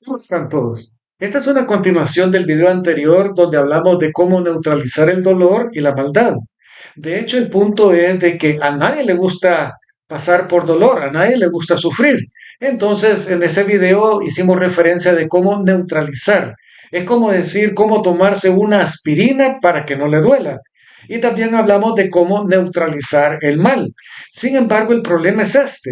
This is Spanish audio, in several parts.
¿Cómo están todos? Esta es una continuación del video anterior donde hablamos de cómo neutralizar el dolor y la maldad. De hecho, el punto es de que a nadie le gusta pasar por dolor, a nadie le gusta sufrir. Entonces, en ese video hicimos referencia de cómo neutralizar. Es como decir cómo tomarse una aspirina para que no le duela. Y también hablamos de cómo neutralizar el mal. Sin embargo, el problema es este.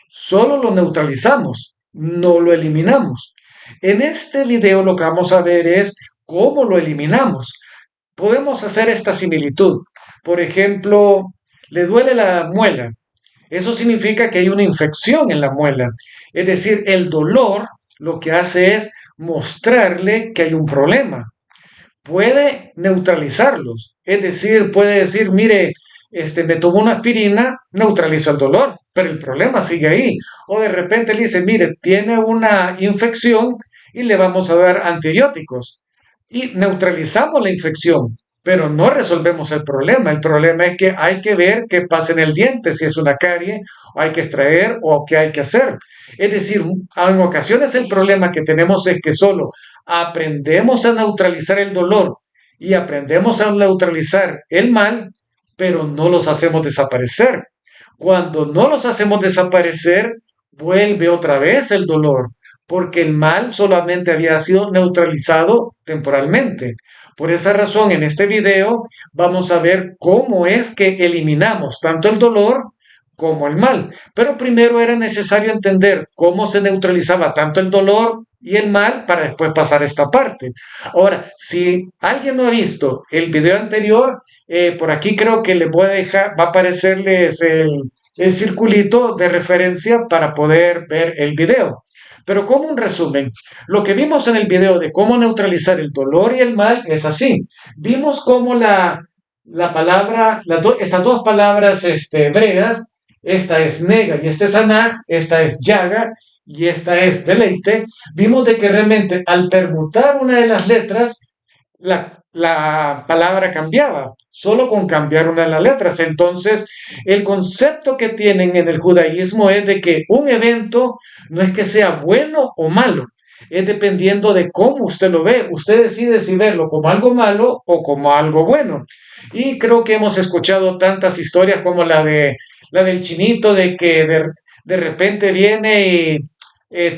Solo lo neutralizamos, no lo eliminamos. En este video lo que vamos a ver es cómo lo eliminamos. Podemos hacer esta similitud. Por ejemplo, le duele la muela. Eso significa que hay una infección en la muela. Es decir, el dolor lo que hace es mostrarle que hay un problema. Puede neutralizarlos. Es decir, puede decir, mire, me tomo una aspirina, neutralizo el dolor, pero el problema sigue ahí. O de repente le dice, mire, tiene una infección y le vamos a dar antibióticos. Y neutralizamos la infección, pero no resolvemos el problema. El problema es que hay que ver qué pasa en el diente, si es una carie, o hay que extraer o qué hay que hacer. Es decir, en ocasiones el problema que tenemos es que solo aprendemos a neutralizar el dolor y aprendemos a neutralizar el mal, pero no los hacemos desaparecer. Cuando no los hacemos desaparecer, vuelve otra vez el dolor, porque el mal solamente había sido neutralizado temporalmente. Por esa razón, en este video vamos a ver cómo es que eliminamos tanto el dolor como el mal. Pero primero era necesario entender cómo se neutralizaba tanto el dolor y el mal para después pasar a esta parte. Ahora, si alguien no ha visto el video anterior, por aquí creo que les voy a dejar, va a aparecerles el circulito de referencia para poder ver el video. Pero como un resumen, lo que vimos en el video de cómo neutralizar el dolor y el mal es así. Vimos cómo la palabra, estas dos palabras hebreas, esta es nega y esta es anaj, esta es yaga y esta es deleite, vimos de que realmente al permutar una de las letras, la palabra cambiaba, solo con cambiar una de las letras. Entonces, el concepto que tienen en el judaísmo es de que un evento no es que sea bueno o malo, es dependiendo de cómo usted lo ve. Usted decide si verlo como algo malo o como algo bueno. Y creo que hemos escuchado tantas historias como la del chinito de que de repente viene y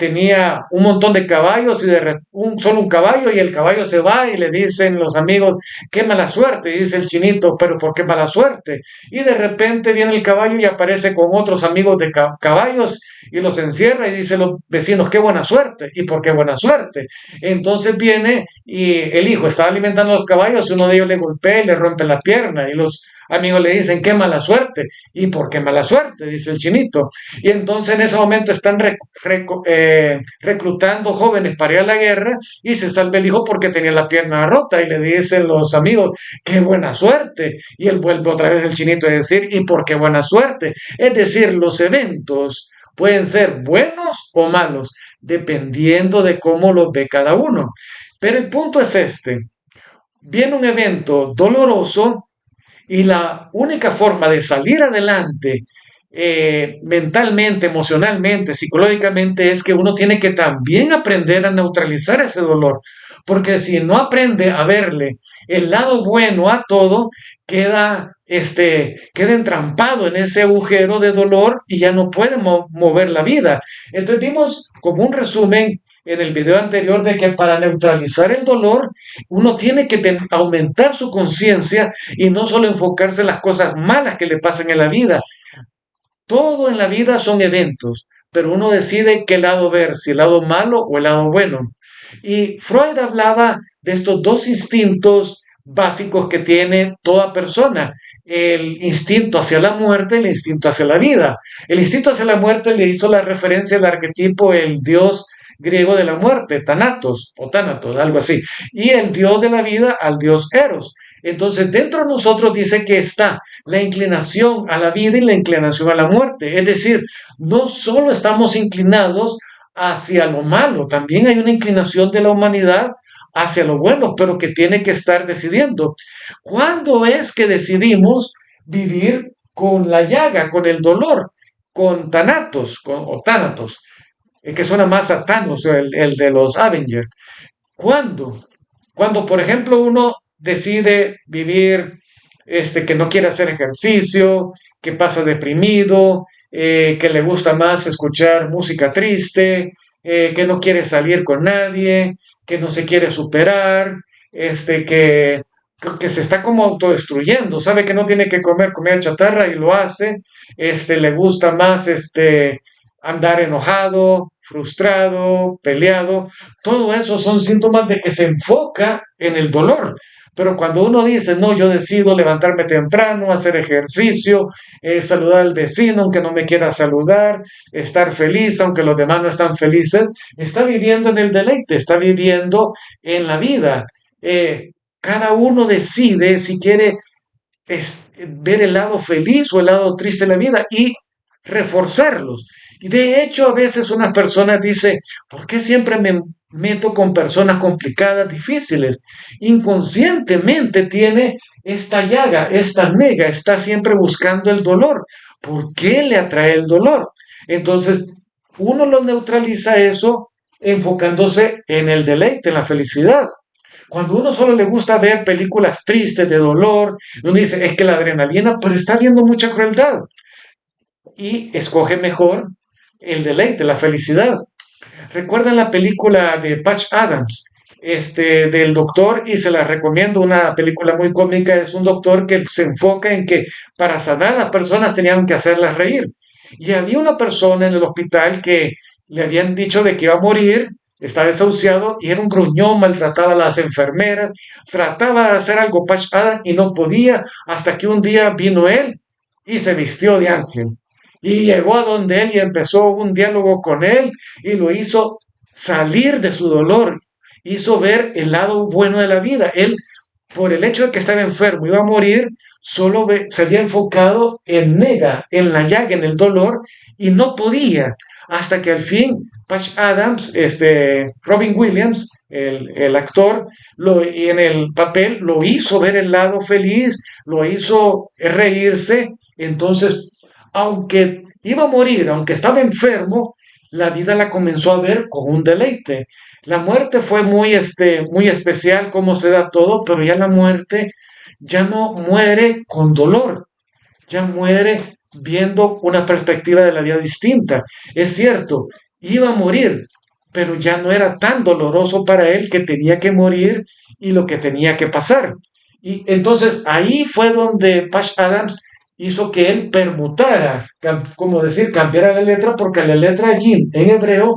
tenía un montón de caballos y solo un caballo y el caballo se va y le dicen los amigos, qué mala suerte, y dice el chinito, pero ¿por qué mala suerte? Y de repente viene el caballo y aparece con otros amigos de caballos y los encierra y dice los vecinos, qué buena suerte, ¿y por qué buena suerte? Entonces viene y el hijo estaba alimentando a los caballos y uno de ellos le golpea y le rompe la pierna y los amigos le dicen, qué mala suerte, ¿y por qué mala suerte? Dice el chinito. Y entonces en ese momento están reclutando jóvenes para ir a la guerra y se salva el hijo porque tenía la pierna rota y le dicen los amigos, qué buena suerte. Y él vuelve otra vez el chinito a decir, ¿y por qué buena suerte? Es decir, los eventos pueden ser buenos o malos, dependiendo de cómo los ve cada uno. Pero el punto es este. Viene un evento doloroso y la única forma de salir adelante mentalmente, emocionalmente, psicológicamente, es que uno tiene que también aprender a neutralizar ese dolor. Porque si no aprende a verle el lado bueno a todo, queda entrampado en ese agujero de dolor y ya no puede mover la vida. Entonces vimos como un resumen en el video anterior de que para neutralizar el dolor uno tiene que aumentar su conciencia y no solo enfocarse en las cosas malas que le pasan en la vida. Todo en la vida son eventos, pero uno decide qué lado ver, si el lado malo o el lado bueno. Y Freud hablaba de estos dos instintos básicos que tiene toda persona. El instinto hacia la muerte, el instinto hacia la vida. El instinto hacia la muerte le hizo la referencia al arquetipo, el dios griego de la muerte, Thanatos o Thanatos, algo así. Y el dios de la vida al dios Eros. Entonces, dentro de nosotros dice que está la inclinación a la vida y la inclinación a la muerte. Es decir, no solo estamos inclinados hacia lo malo, también hay una inclinación de la humanidad hacia lo bueno, pero que tiene que estar decidiendo. ¿Cuándo es que decidimos vivir con la llaga, con el dolor, con tanatos, o tánatos? que suena más a Thanos, el de los Avengers. ¿Cuándo? Cuando, por ejemplo, uno decide vivir, que no quiere hacer ejercicio, que pasa deprimido, que le gusta más escuchar música triste, que no quiere salir con nadie, que no se quiere superar, que se está como autodestruyendo, sabe que no tiene que comer comida chatarra y lo hace, le gusta más, andar enojado, frustrado, peleado. Todo eso son síntomas de que se enfoca en el dolor. Pero cuando uno dice, no, yo decido levantarme temprano, hacer ejercicio, saludar al vecino aunque no me quiera saludar, estar feliz aunque los demás no están felices, está viviendo en el deleite, está viviendo en la vida. Cada uno decide si quiere ver el lado feliz o el lado triste de la vida y reforzarlos. Y de hecho, a veces una persona dice, ¿por qué siempre me meto con personas complicadas, difíciles? Inconscientemente tiene esta llaga, esta nega, está siempre buscando el dolor. ¿Por qué le atrae el dolor? Entonces, uno lo neutraliza eso enfocándose en el deleite, en la felicidad. Cuando uno solo le gusta ver películas tristes de dolor, uno dice, es que la adrenalina, pero está viendo mucha crueldad y escoge mejor el deleite, la felicidad. ¿Recuerdan la película de Patch Adams? Del doctor, y se la recomiendo, una película muy cómica, es un doctor que se enfoca en que para sanar a las personas tenían que hacerlas reír. Y había una persona en el hospital que le habían dicho de que iba a morir, estaba desahuciado y era un gruñón, maltrataba a las enfermeras, trataba de hacer algo Patch Adams y no podía, hasta que un día vino él y se vistió de ángel. Y llegó a donde él y empezó un diálogo con él y lo hizo salir de su dolor, hizo ver el lado bueno de la vida. Él, por el hecho de que estaba enfermo, iba a morir, se había enfocado en nega, en la llaga, en el dolor, y no podía, hasta que al fin Patch Adams, Robin Williams, el actor, y en el papel lo hizo ver el lado feliz, lo hizo reírse. Entonces, aunque iba a morir, aunque estaba enfermo, la vida la comenzó a ver con un deleite. La muerte fue muy especial, cómo se da todo, pero ya la muerte ya no muere con dolor, ya muere viendo una perspectiva de la vida distinta. Es cierto, iba a morir, pero ya no era tan doloroso para él que tenía que morir y lo que tenía que pasar. Y entonces ahí fue donde Patch Adams hizo que él permutara, como decir, cambiara la letra, porque la letra Jin en hebreo,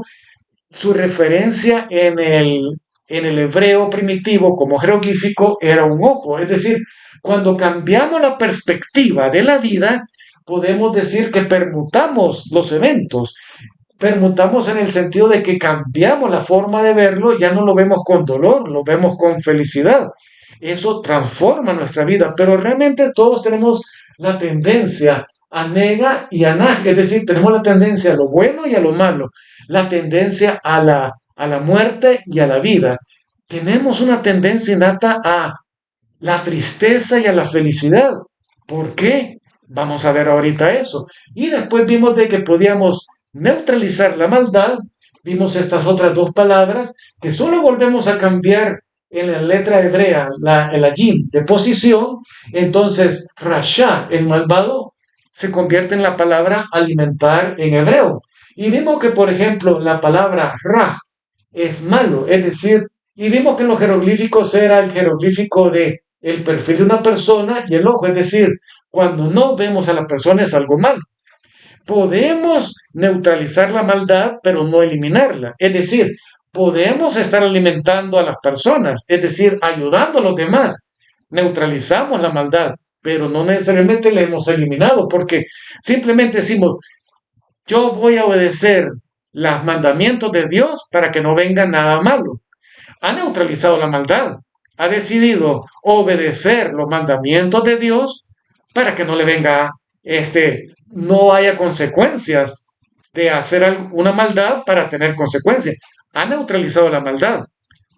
su referencia en el hebreo primitivo como jeroglífico era un ojo. Es decir, cuando cambiamos la perspectiva de la vida, podemos decir que permutamos los eventos. Permutamos en el sentido de que cambiamos la forma de verlo, ya no lo vemos con dolor, lo vemos con felicidad. Eso transforma nuestra vida, pero realmente todos tenemos la tendencia a nega y a nag, es decir, tenemos la tendencia a lo bueno y a lo malo, la tendencia a la muerte y a la vida. Tenemos una tendencia innata a la tristeza y a la felicidad. ¿Por qué? Vamos a ver ahorita eso. Y después vimos de que podíamos neutralizar la maldad. Vimos estas otras dos palabras que solo volvemos a cambiar en la letra hebrea, la yin de posición. Entonces, rasha, el malvado, se convierte en la palabra alimentar en hebreo. Y vimos que, por ejemplo, la palabra ra es malo, es decir, y vimos que en los jeroglíficos era el jeroglífico de el perfil de una persona y el ojo, es decir, cuando no vemos a la persona es algo malo. Podemos neutralizar la maldad, pero no eliminarla. Es decir, podemos estar alimentando a las personas, es decir, ayudando a los demás. Neutralizamos la maldad, pero no necesariamente la hemos eliminado, porque simplemente decimos, yo voy a obedecer los mandamientos de Dios para que no venga nada malo. Ha neutralizado la maldad, ha decidido obedecer los mandamientos de Dios para que no le venga, no haya consecuencias de hacer una maldad para tener consecuencias. Ha neutralizado la maldad,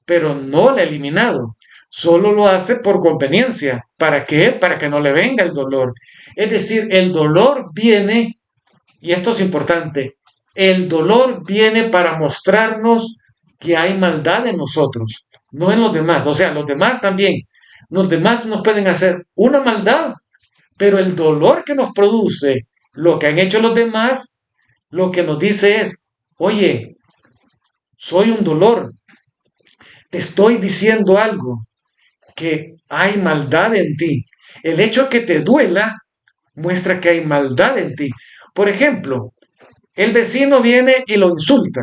pero no la ha eliminado. Solo lo hace por conveniencia. ¿Para qué? Para que no le venga el dolor. Es decir, el dolor viene, y esto es importante, El dolor viene para mostrarnos que hay maldad en nosotros, no en los demás. O sea, los demás también. Los demás nos pueden hacer una maldad, pero el dolor que nos produce lo que han hecho los demás, lo que nos dice es, oye, soy un dolor, te estoy diciendo algo, que hay maldad en ti. El hecho de que te duela muestra que hay maldad en ti. Por ejemplo, el vecino viene y lo insulta.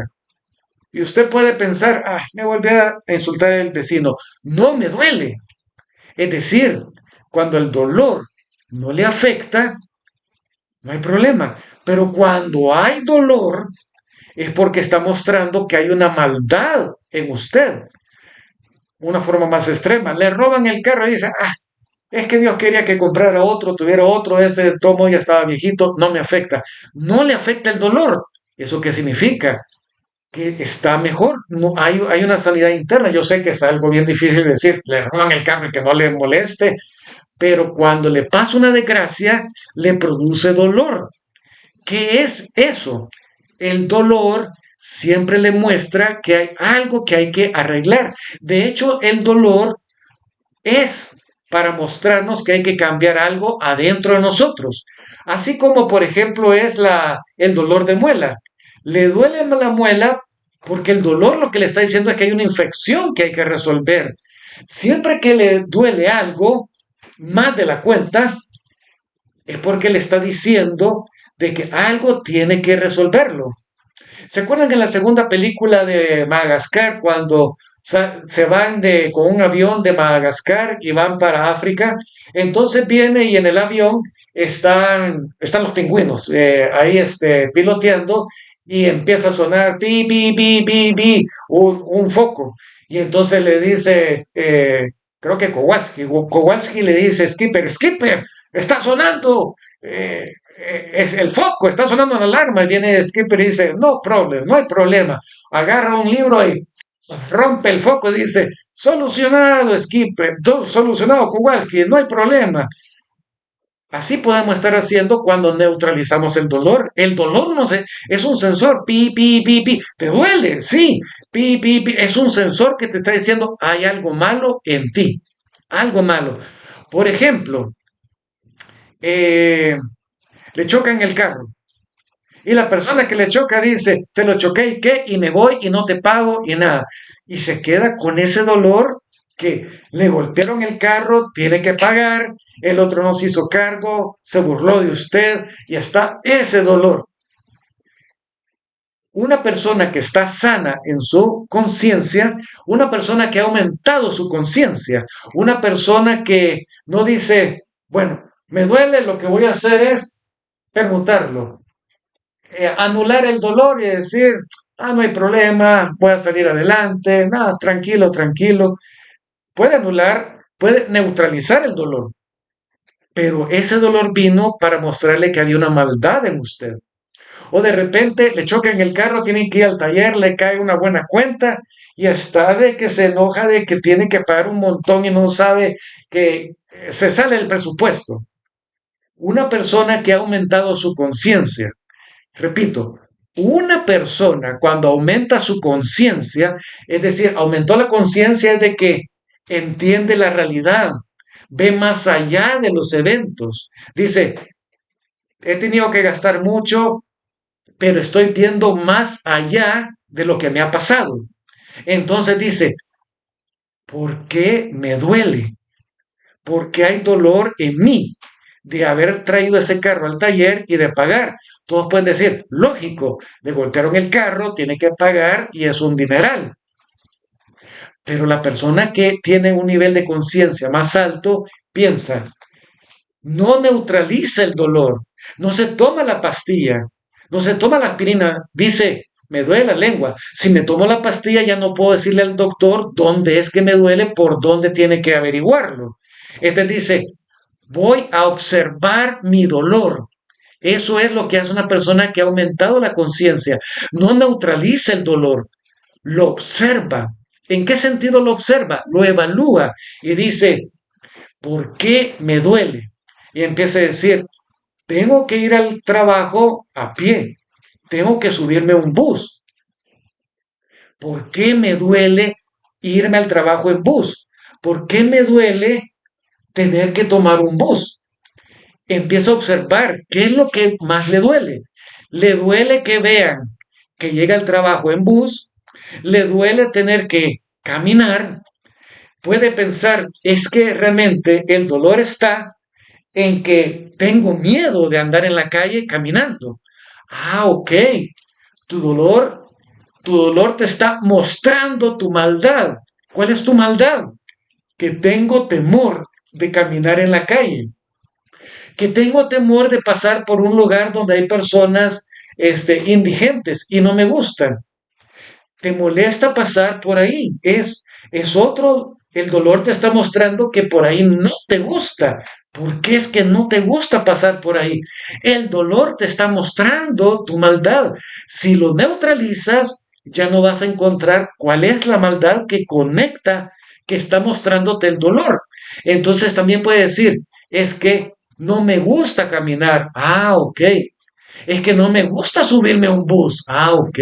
Y usted puede pensar, ah, me volví a insultar el vecino. No me duele. Es decir, cuando el dolor no le afecta, no hay problema. Pero cuando hay dolor, es porque está mostrando que hay una maldad en usted. Una forma más extrema. Le roban el carro y dice, ah, es que Dios quería que comprara otro, tuviera otro, ese tomo ya estaba viejito, no me afecta. No le afecta el dolor. ¿Eso qué significa? Que está mejor. No, hay una sanidad interna. Yo sé que es algo bien difícil de decir, le roban el carro y que no le moleste, pero cuando le pasa una desgracia, le produce dolor. ¿Qué es eso? El dolor siempre le muestra que hay algo que hay que arreglar. De hecho, el dolor es para mostrarnos que hay que cambiar algo adentro de nosotros. Así como, por ejemplo, es el dolor de muela. Le duele la muela porque el dolor lo que le está diciendo es que hay una infección que hay que resolver. Siempre que le duele algo, más de la cuenta, es porque le está diciendo de que algo tiene que resolverlo. ¿Se acuerdan que en la segunda película de Madagascar, cuando se van con un avión de Madagascar y van para África? Entonces viene y en el avión están los pingüinos ahí piloteando y empieza a sonar pi, pi, pi, pi, pi, un foco. Y entonces le dice, creo que Kowalski le dice, Skipper, Skipper, está sonando. Es el foco, está sonando una alarma y viene Skipper y dice, no problem, no hay problema. Agarra un libro y rompe el foco y dice, solucionado Skipper, solucionado Kowalski, no hay problema. Así podemos estar haciendo cuando neutralizamos el dolor. El dolor no sé, es un sensor, pi, pi, pi, pi. ¿Te duele? Sí, pi, pi, pi. Es un sensor que te está diciendo, hay algo malo en ti, algo malo. Por ejemplo, le chocan el carro. Y la persona que le choca dice, te lo choqué y qué, y me voy y no te pago y nada. Y se queda con ese dolor que le golpearon el carro, tiene que pagar, el otro no se hizo cargo, se burló de usted y está ese dolor. Una persona que está sana en su conciencia, una persona que ha aumentado su conciencia, una persona que no dice, bueno, me duele, lo que voy a hacer es permutarlo, anular el dolor y decir, ah, no hay problema, voy a salir adelante, nada, tranquilo, tranquilo. Puede anular, puede neutralizar el dolor, pero ese dolor vino para mostrarle que había una maldad en usted. O de repente le choca en el carro, tienen que ir al taller, le cae una buena cuenta y está de que se enoja de que tiene que pagar un montón y no sabe que se sale el presupuesto. Una persona que ha aumentado su conciencia, repito, una persona cuando aumenta su conciencia, es decir, aumentó la conciencia de que entiende la realidad, ve más allá de los eventos. Dice, he tenido que gastar mucho, pero estoy viendo más allá de lo que me ha pasado. Entonces dice, ¿por qué me duele? ¿Por qué hay dolor en mí de haber traído ese carro al taller y de pagar? Todos pueden decir, lógico, le golpearon el carro, tiene que pagar y es un dineral. Pero la persona que tiene un nivel de conciencia más alto piensa, no neutraliza el dolor, no se toma la pastilla, no se toma la aspirina, dice, me duele la lengua. Si me tomo la pastilla ya no puedo decirle al doctor dónde es que me duele, por dónde tiene que averiguarlo. Este dice, voy a observar mi dolor. Eso es lo que hace una persona que ha aumentado la conciencia. No neutraliza el dolor, lo observa. ¿En qué sentido lo observa? Lo evalúa y dice, ¿por qué me duele? Y empieza a decir, tengo que ir al trabajo a pie. tengo que subirme a un bus. ¿Por qué me duele irme al trabajo en bus? ¿Por qué me duele tener que tomar un bus? Empieza a observar qué es lo que más le duele. Le duele que vean que llega al trabajo en bus, le duele tener que caminar, puede pensar, es que realmente el dolor está en que tengo miedo de andar en la calle caminando. Ah, ok. Tu dolor, tu dolor te está mostrando tu maldad. ¿Cuál es tu maldad? Que tengo temor de caminar en la calle, que tengo temor de pasar por un lugar donde hay personas indigentes y no me gustan. Te molesta pasar por ahí. Es otro, el dolor te está mostrando que por ahí no te gusta. ¿Por qué es que no te gusta pasar por ahí? El dolor te está mostrando tu maldad. Si lo neutralizas, ya no vas a encontrar cuál es la maldad que conecta, que está mostrándote el dolor. Entonces también puede decir, es que no me gusta caminar. Ah, ok. Es que no me gusta subirme a un bus. Ah, ok.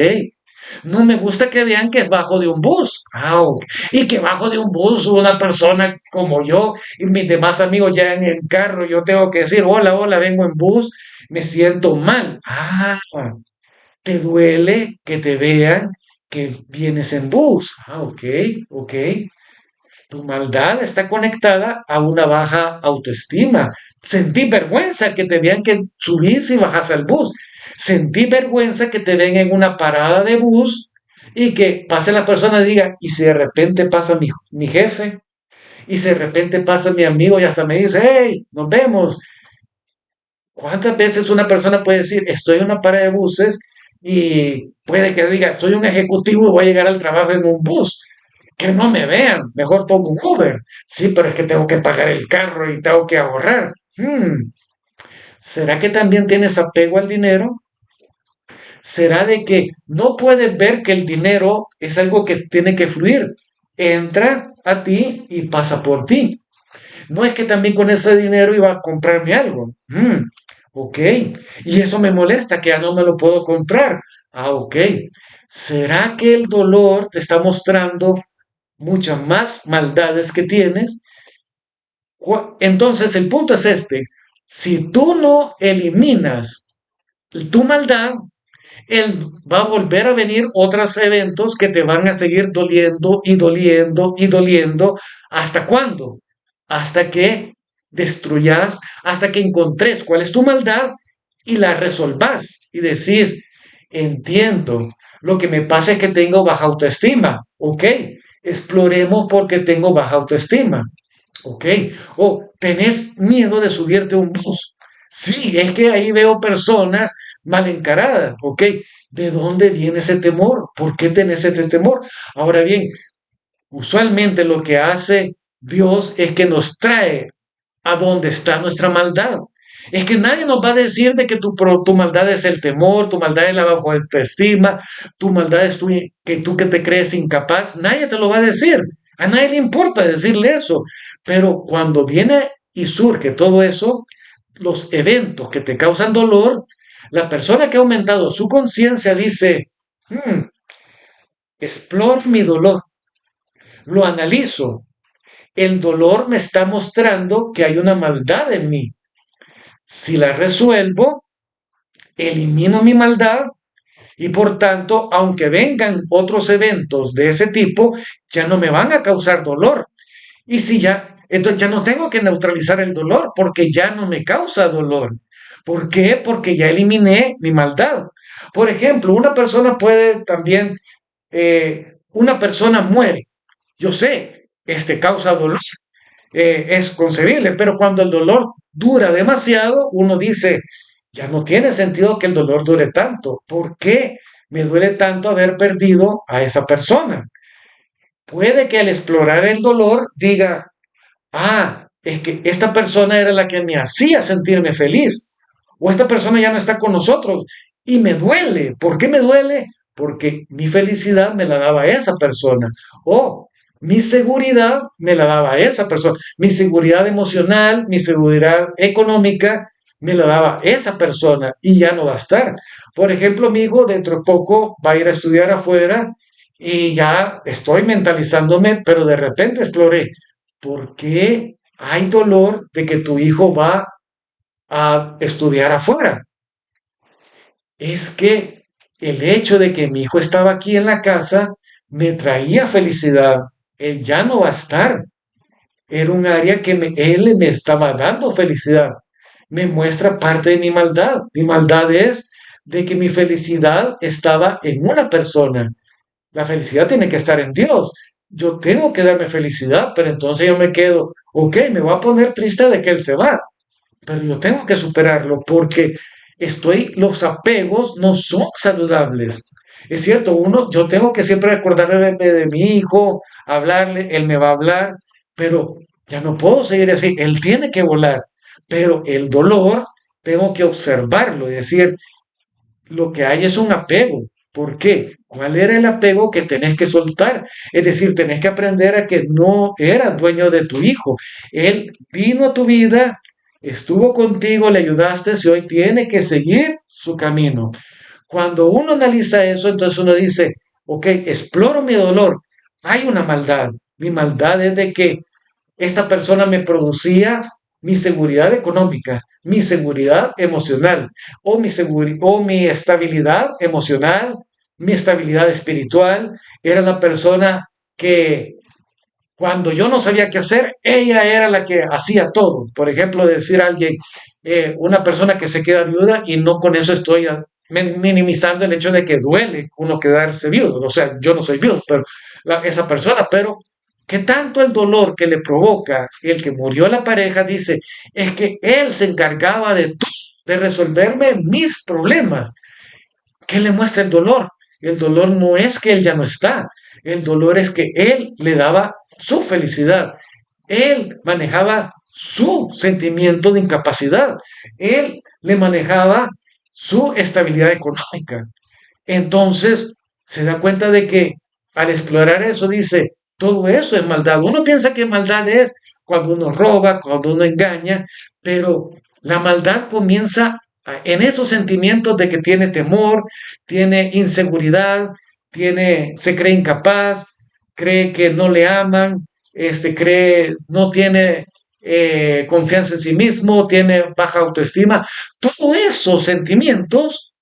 No me gusta que vean que es bajo de un bus. Ah, ok. Y que bajo de un bus una persona como yo y mis demás amigos ya en el carro, yo tengo que decir, hola, hola, vengo en bus, me siento mal. Ah, te duele que te vean que vienes en bus. Ah, ok, ok. Tu maldad está conectada a una baja autoestima. Sentí vergüenza que te vean que subís y bajas al bus. Sentí vergüenza que te ven en una parada de bus y que pase la persona y diga, y si de repente pasa mi jefe, y si de repente pasa mi amigo y hasta me dice, hey, nos vemos. ¿Cuántas veces una persona puede decir, estoy en una parada de buses y puede que diga, soy un ejecutivo y voy a llegar al trabajo en un bus? Que no me vean, mejor tomo un Uber. Sí, pero es que tengo que pagar el carro y tengo que ahorrar. ¿Será que también tienes apego al dinero? ¿Será de que no puedes ver que el dinero es algo que tiene que fluir? Entra a ti y pasa por ti. No es que también con ese dinero iba a comprarme algo. Ok. Y eso me molesta, que ya no me lo puedo comprar. Ah, ok. ¿Será que el dolor te está mostrando muchas más maldades que tienes? Entonces el punto es este. Si tú no eliminas tu maldad, él va a volver a venir otros eventos que te van a seguir doliendo y doliendo y doliendo. ¿Hasta cuándo? Hasta que destruyas, hasta que encontres cuál es tu maldad y la resolvas y decís, entiendo, lo que me pasa es que tengo baja autoestima. Ok, exploremos por qué tengo baja autoestima. Ok, o tenés miedo de subirte a un bus. Sí, es que ahí veo personas mal encaradas. Ok, ¿de dónde viene ese temor? ¿Por qué tenés ese temor? Ahora bien, usualmente lo que hace Dios es que nos trae a donde está nuestra maldad. Es que nadie nos va a decir de que tu maldad es el temor, tu maldad es la bajo autoestima, tu maldad es tú que te crees incapaz. Nadie te lo va a decir. A nadie le importa decirle eso. Pero cuando viene y surge todo eso, los eventos que te causan dolor, la persona que ha aumentado su conciencia dice, exploro mi dolor, lo analizo. El dolor me está mostrando que hay una maldad en mí. Si la resuelvo, elimino mi maldad y por tanto, aunque vengan otros eventos de ese tipo, ya no me van a causar dolor. Y si ya, entonces ya no tengo que neutralizar el dolor porque ya no me causa dolor. ¿Por qué? Porque ya eliminé mi maldad. Por ejemplo, una persona puede también, una persona muere. Yo sé, causa dolor, es concebible, pero cuando el dolor dura demasiado, uno dice, ya no tiene sentido que el dolor dure tanto. ¿Por qué me duele tanto haber perdido a esa persona? Puede que al explorar el dolor diga, ah, es que esta persona era la que me hacía sentirme feliz, o esta persona ya no está con nosotros y me duele. ¿Por qué me duele? Porque mi felicidad me la daba esa persona, o mi seguridad me la daba esa persona, mi seguridad emocional, mi seguridad económica me lo daba esa persona y ya no va a estar. Por ejemplo, mi hijo dentro de poco va a ir a estudiar afuera y ya estoy mentalizándome, pero de repente exploré, ¿por qué hay dolor de que tu hijo va a estudiar afuera? Es que el hecho de que mi hijo estaba aquí en la casa me traía felicidad. Él ya no va a estar. Era un área que él me estaba dando felicidad. Me muestra parte de mi maldad. Mi maldad es de que mi felicidad estaba en una persona. La felicidad tiene que estar en Dios. Yo tengo que darme felicidad, pero entonces yo me quedo, ok, me voy a poner triste de que él se va, pero yo tengo que superarlo porque los apegos no son saludables. Es cierto, yo tengo que siempre recordarle de mi hijo, hablarle, él me va a hablar, pero ya no puedo seguir así, él tiene que volar, pero el dolor tengo que observarlo y decir, lo que hay es un apego. ¿Por qué? ¿Cuál era el apego que tenés que soltar? Es decir, tenés que aprender a que no eras dueño de tu hijo. Él vino a tu vida, estuvo contigo, le ayudaste y hoy tiene que seguir su camino. Cuando uno analiza eso, entonces uno dice, ok, exploro mi dolor. Hay una maldad. Mi maldad es de que esta persona me producía mi seguridad económica, mi seguridad emocional, o mi estabilidad emocional, mi estabilidad espiritual. Era la persona que cuando yo no sabía qué hacer, ella era la que hacía todo. Por ejemplo, decir a alguien, una persona que se queda viuda y no con eso estoy minimizando el hecho de que duele uno quedarse viudo. O sea, yo no soy viudo, pero esa persona, pero que tanto el dolor que le provoca el que murió la pareja, dice, es que él se encargaba de resolverme mis problemas. ¿Qué le muestra el dolor? El dolor no es que él ya no está, el dolor es que él le daba su felicidad, él manejaba su sentimiento de incapacidad, él le manejaba su estabilidad económica. Entonces se da cuenta de que al explorar eso dice, todo eso es maldad. Uno piensa que maldad es cuando uno roba, cuando uno engaña, pero la maldad comienza en esos sentimientos de que tiene temor, tiene inseguridad, se cree incapaz, cree que no le aman, no tiene confianza en sí mismo, tiene baja autoestima. Todos esos sentimientos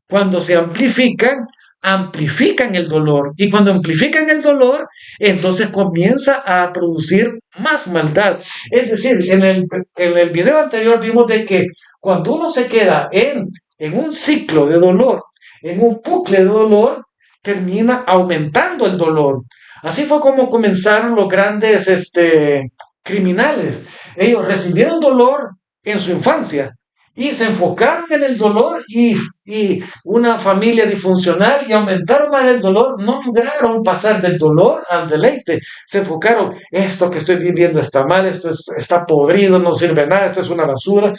cuando se amplifican, amplifican el dolor. Y cuando amplifican el dolor, entonces comienza a producir más maldad. Es decir, en el video anterior vimos de que cuando uno se queda en un ciclo de dolor, en un bucle de dolor, termina aumentando el dolor. Así fue como comenzaron los grandes criminales. Ellos recibieron dolor en su infancia, y se enfocaron en el dolor y una familia disfuncional y aumentaron más el dolor, no lograron pasar del dolor al deleite, se enfocaron, esto que estoy viviendo está mal, está podrido, no sirve nada, esto es una basura,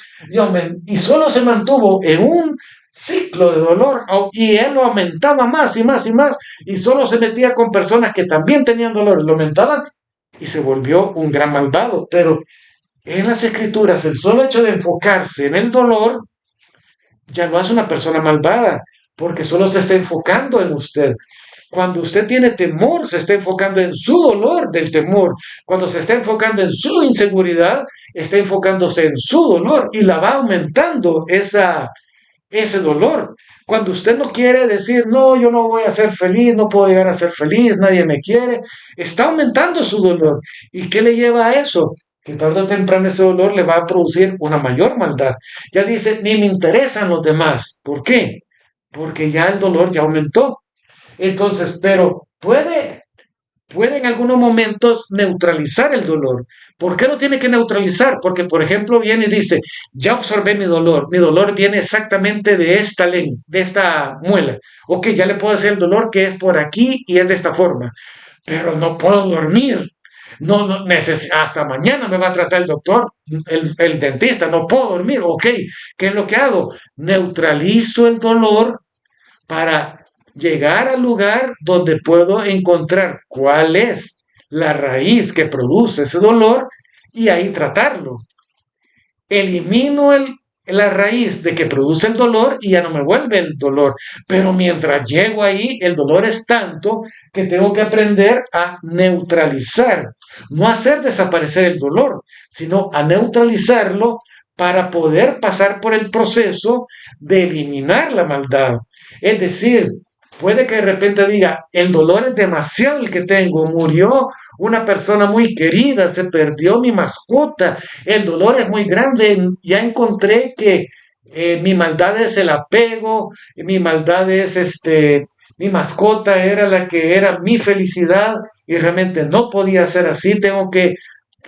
y solo se mantuvo en un ciclo de dolor y él lo aumentaba más y más y más y solo se metía con personas que también tenían dolor, lo aumentaban y se volvió un gran malvado, pero en las escrituras, el solo hecho de enfocarse en el dolor ya lo hace una persona malvada, porque solo se está enfocando en usted. Cuando usted tiene temor, se está enfocando en su dolor del temor. Cuando se está enfocando en su inseguridad, está enfocándose en su dolor y la va aumentando ese dolor. Cuando usted no quiere decir, no, yo no voy a ser feliz, no puedo llegar a ser feliz, nadie me quiere, está aumentando su dolor. ¿Y qué le lleva a eso? Que tarde o temprano ese dolor le va a producir una mayor maldad. Ya dice, ni me interesan los demás. ¿Por qué? Porque ya el dolor ya aumentó. Entonces, pero puede en algunos momentos neutralizar el dolor. ¿Por qué lo tiene que neutralizar? Porque, por ejemplo, viene y dice, ya absorbé mi dolor viene exactamente de esta lengua, de esta muela. Ok, ya le puedo decir el dolor que es por aquí y es de esta forma, pero no puedo dormir. No, no hasta mañana me va a tratar el doctor, el dentista, no puedo dormir. Ok, ¿qué es lo que hago? Neutralizo el dolor para llegar al lugar donde puedo encontrar cuál es la raíz que produce ese dolor y ahí tratarlo. Elimino la raíz de que produce el dolor y ya no me vuelve el dolor. Pero mientras llego ahí, el dolor es tanto que tengo que aprender a neutralizar, no hacer desaparecer el dolor, sino a neutralizarlo para poder pasar por el proceso de eliminar la maldad. Es decir, puede que de repente diga, el dolor es demasiado el que tengo, murió una persona muy querida, se perdió mi mascota, el dolor es muy grande, ya encontré que mi maldad es el apego, mi maldad es mi mascota era la que era mi felicidad y realmente no podía ser así, tengo que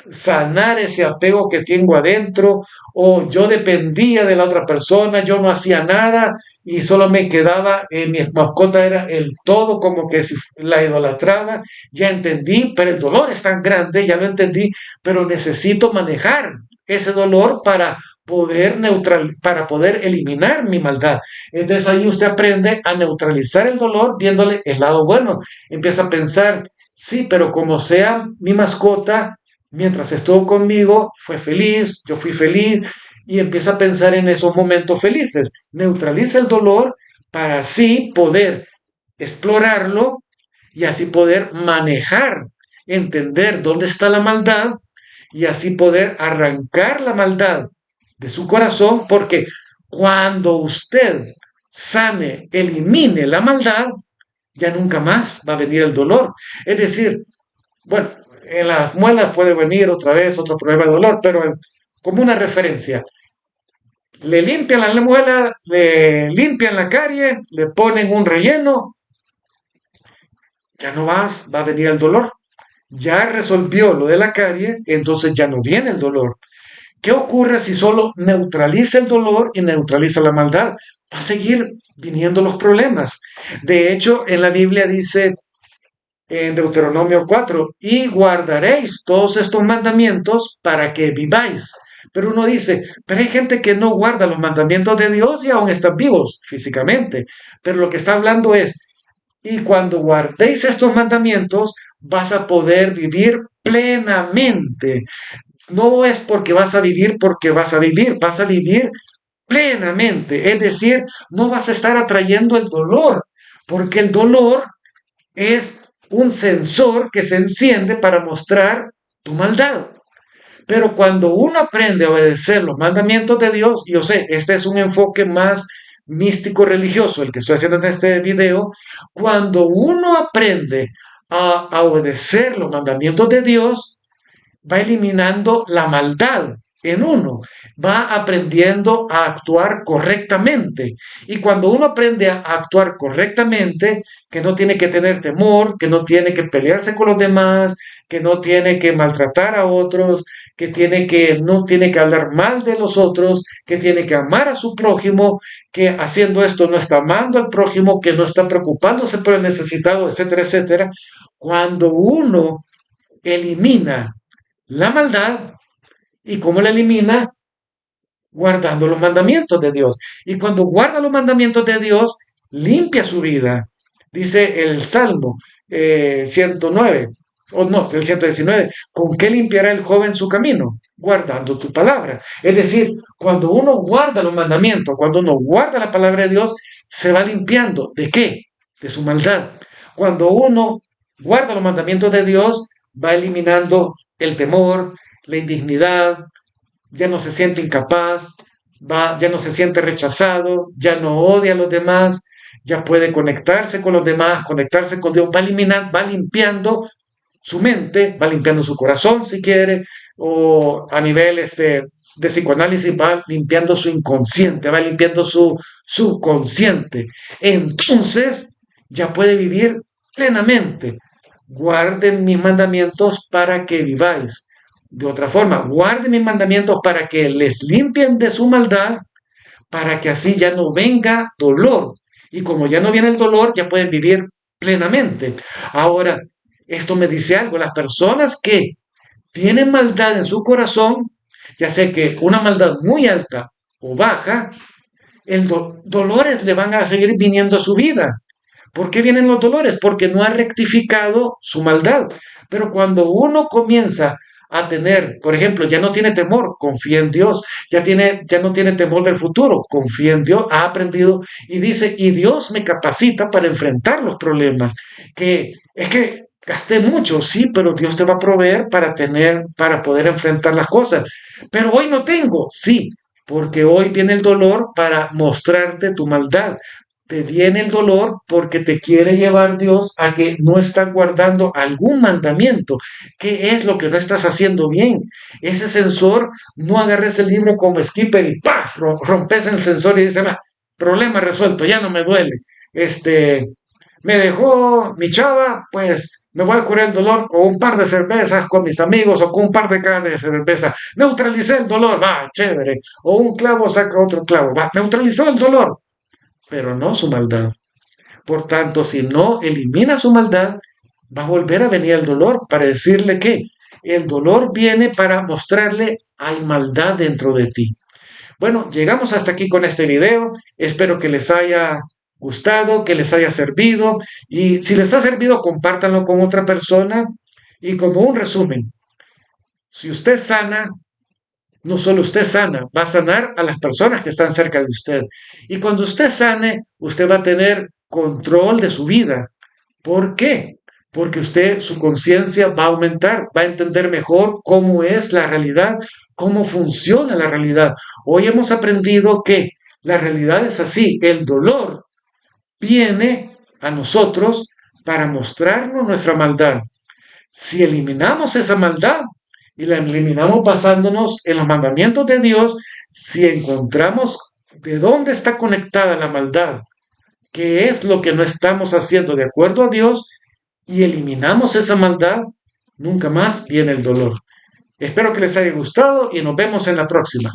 sanar ese apego que tengo adentro, o yo dependía de la otra persona, yo no hacía nada y solo me quedaba, mi mascota era el todo, como que si la idolatraba, ya entendí, pero el dolor es tan grande, ya lo entendí, pero necesito manejar ese dolor para poder eliminar mi maldad. Entonces ahí usted aprende a neutralizar el dolor viéndole el lado bueno. Empieza a pensar, sí, pero como sea mi mascota, mientras estuvo conmigo, fue feliz, yo fui feliz, y empieza a pensar en esos momentos felices. Neutraliza el dolor para así poder explorarlo y así poder manejar, entender dónde está la maldad y así poder arrancar la maldad de su corazón, porque cuando usted sane, elimine la maldad, ya nunca más va a venir el dolor. Es decir, bueno, en las muelas puede venir otra vez otro problema de dolor, pero como una referencia, le limpian la muela, le limpian la carie, le ponen un relleno, ya no va a venir el dolor. Ya resolvió lo de la carie, entonces ya no viene el dolor. ¿Qué ocurre si solo neutraliza el dolor y neutraliza la maldad? Va a seguir viniendo los problemas. De hecho, en la Biblia dice en Deuteronomio 4, y guardaréis todos estos mandamientos para que viváis. Pero uno dice, pero hay gente que no guarda los mandamientos de Dios y aún están vivos físicamente. Pero lo que está hablando es, y cuando guardéis estos mandamientos, vas a poder vivir plenamente. No es porque vas a vivir vas a vivir plenamente. Es decir, no vas a estar atrayendo el dolor, porque el dolor es un sensor que se enciende para mostrar tu maldad. Pero cuando uno aprende a obedecer los mandamientos de Dios, yo sé, este es un enfoque más místico religioso, el que estoy haciendo en este video, cuando uno aprende a obedecer los mandamientos de Dios, va eliminando la maldad en uno, va aprendiendo a actuar correctamente. Y cuando uno aprende a actuar correctamente, que no tiene que tener temor, que no tiene que pelearse con los demás, que no tiene que maltratar a otros, no tiene que hablar mal de los otros, que tiene que amar a su prójimo, que haciendo esto no está amando al prójimo, que no está preocupándose por el necesitado, etcétera, etcétera. Cuando uno elimina la maldad, ¿y cómo la elimina? Guardando los mandamientos de Dios. Y cuando guarda los mandamientos de Dios, limpia su vida. Dice el Salmo 109, o no, el 119, ¿con qué limpiará el joven su camino? Guardando tu palabra. Es decir, cuando uno guarda los mandamientos, cuando uno guarda la palabra de Dios, se va limpiando. ¿De qué? De su maldad. Cuando uno guarda los mandamientos de Dios, va eliminando el temor, la indignidad, ya no se siente incapaz, ya no se siente rechazado, ya no odia a los demás, ya puede conectarse con los demás, conectarse con Dios, va limpiando su mente, va limpiando su corazón si quiere, o a nivel de psicoanálisis va limpiando su inconsciente, va limpiando su subconsciente. Entonces ya puede vivir plenamente. Guarden mis mandamientos para que viváis. De otra forma, guarden mis mandamientos para que les limpien de su maldad, para que así ya no venga dolor. Y como ya no viene el dolor, ya pueden vivir plenamente. Ahora, esto me dice algo, las personas que tienen maldad en su corazón, ya sé que una maldad muy alta o baja, dolores le van a seguir viniendo a su vida. ¿Por qué vienen los dolores? Porque no ha rectificado su maldad. Pero cuando uno comienza a tener, por ejemplo, ya no tiene temor, confía en Dios, ya no tiene temor del futuro, confía en Dios, ha aprendido y dice, y Dios me capacita para enfrentar los problemas, que es que gasté mucho, sí, pero Dios te va a proveer para poder enfrentar las cosas. Pero hoy no tengo, sí, porque hoy viene el dolor para mostrarte tu maldad. Te viene el dolor porque te quiere llevar Dios a que no estás guardando algún mandamiento. ¿Qué es lo que no estás haciendo bien? Ese sensor, no agarres el libro como skipper y ¡pah! Rompes el sensor y dices, "Ah, problema resuelto, ya no me duele. Me dejó mi chava, pues me voy a curar el dolor con un par de cervezas con mis amigos o con un par de cajas de cerveza. Neutralicé el dolor, va, chévere. O un clavo saca otro clavo, va, neutralizó el dolor, pero no su maldad. Por tanto, si no elimina su maldad, va a volver a venir el dolor para decirle que el dolor viene para mostrarle hay maldad dentro de ti. Bueno, llegamos hasta aquí con este video. Espero que les haya gustado, que les haya servido. Y si les ha servido, compártanlo con otra persona. Y como un resumen, si usted sana, no solo usted sana, va a sanar a las personas que están cerca de usted. Y cuando usted sane, usted va a tener control de su vida. ¿Por qué? Porque usted, su conciencia va a aumentar, va a entender mejor cómo es la realidad, cómo funciona la realidad. Hoy hemos aprendido que la realidad es así. El dolor viene a nosotros para mostrarnos nuestra maldad. Si eliminamos esa maldad y la eliminamos basándonos en los mandamientos de Dios, si encontramos de dónde está conectada la maldad, qué es lo que no estamos haciendo de acuerdo a Dios, y eliminamos esa maldad, nunca más viene el dolor. Espero que les haya gustado y nos vemos en la próxima.